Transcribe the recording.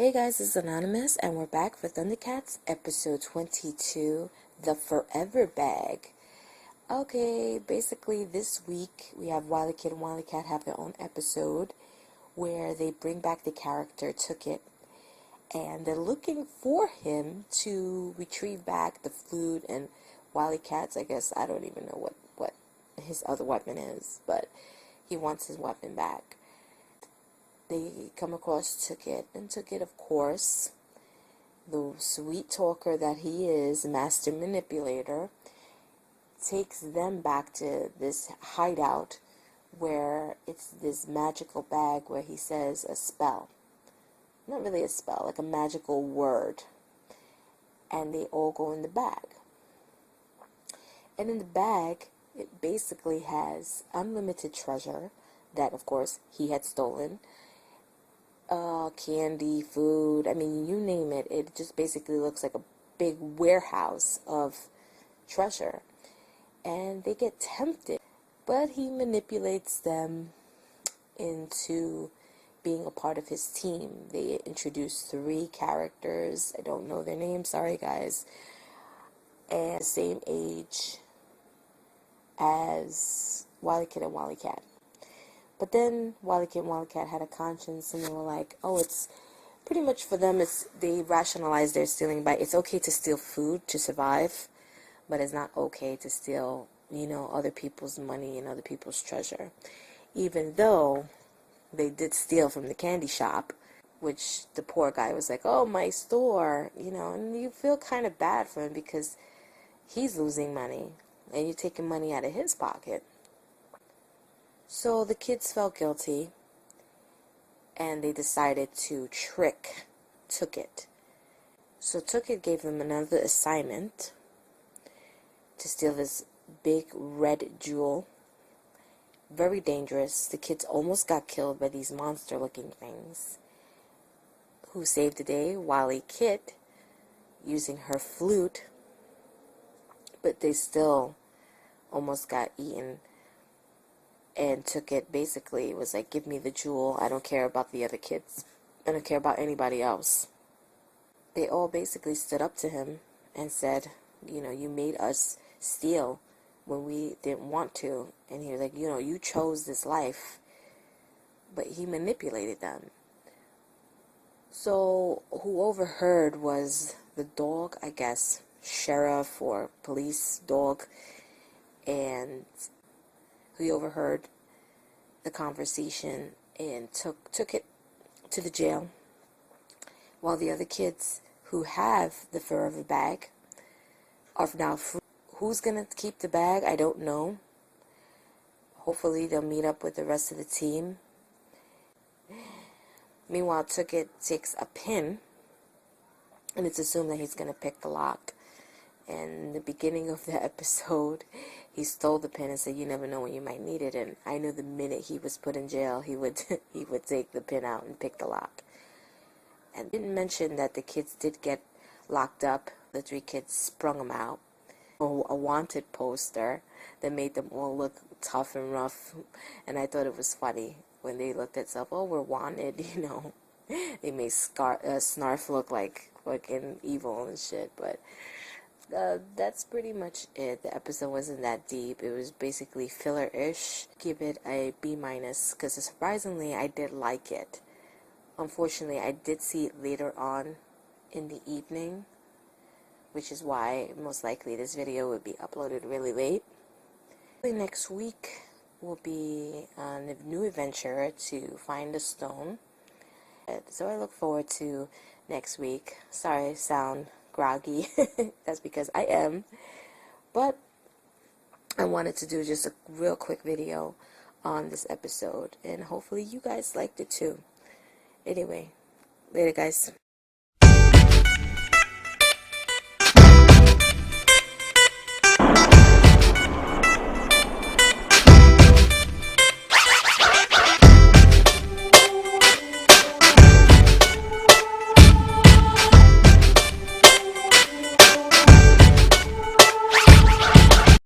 Hey guys, this is Anonymous, and we're back for Thundercats, episode 22, The Forever Bag. Okay, basically this week we have Wily Kid and Wily Cat have their own episode where they bring back the character Took It, and they're looking for him to retrieve back the flute, and Wily Cat's, I guess, I don't even know what his other weapon is, but he wants his weapon back. They come across Took It, and Took It, of course, the sweet talker that he is, master manipulator, takes them back to this hideout where it's this magical bag where he says a spell. Not really a spell, like a magical word. And they all go in the bag. And in the bag, it basically has unlimited treasure that, of course, he had stolen. Candy, food, I mean, you name it. It just basically looks like a big warehouse of treasure. And they get tempted, but he manipulates them into being a part of his team. They introduce 3 characters. I don't know their names, sorry guys. And the same age as Wily Kid and Wily Cat. But then Wily Kid and Wily Cat had a conscience, and they were like, oh, it's pretty much for them, they rationalize their stealing by, it's okay to steal food to survive, but it's not okay to steal, other people's money and other people's treasure. Even though they did steal from the candy shop, which the poor guy was like, oh, my store, and you feel kind of bad for him because he's losing money, and you're taking money out of his pocket. So the kids felt guilty, and they decided to trick Took It. So Took It gave them another assignment to steal this big red jewel. Very dangerous. The kids almost got killed by these monster-looking things. Who saved the day? Wily Kid, using her flute, but they still almost got eaten. And Took It basically was like, give me the jewel, I don't care about the other kids, I don't care about anybody else. They all basically stood up to him and said, you made us steal when we didn't want to. And he was like, you chose this life. But he manipulated them. So who overheard was the dog, I guess, sheriff or police dog, and he overheard the conversation and took it to the jail, while the other kids who have the forever bag are now free. Who's gonna keep the bag? I don't know. Hopefully they'll meet up with the rest of the team. Meanwhile, Took It takes a pin, and it's assumed that he's gonna pick the lock. And in the beginning of the episode, he stole the pin and said, you never know when you might need it. And I knew the minute he was put in jail, he would take the pin out and pick the lock. And didn't mention that the kids did get locked up. The 3 kids sprung them out. A wanted poster that made them all look tough and rough. And I thought it was funny when they looked at stuff, oh, we're wanted, They made Snarf look like fucking evil and shit, but that's pretty much it. The episode wasn't that deep. It was basically filler-ish. Give it a B-, because surprisingly, I did like it. Unfortunately, I did see it later on in the evening, which is why most likely this video would be uploaded really late. Next week will be on a new adventure to find a stone. So I look forward to next week. Sorry, I sound groggy. That's because I am. But I wanted to do just a real quick video on this episode, and hopefully you guys liked it too. Anyway, later guys.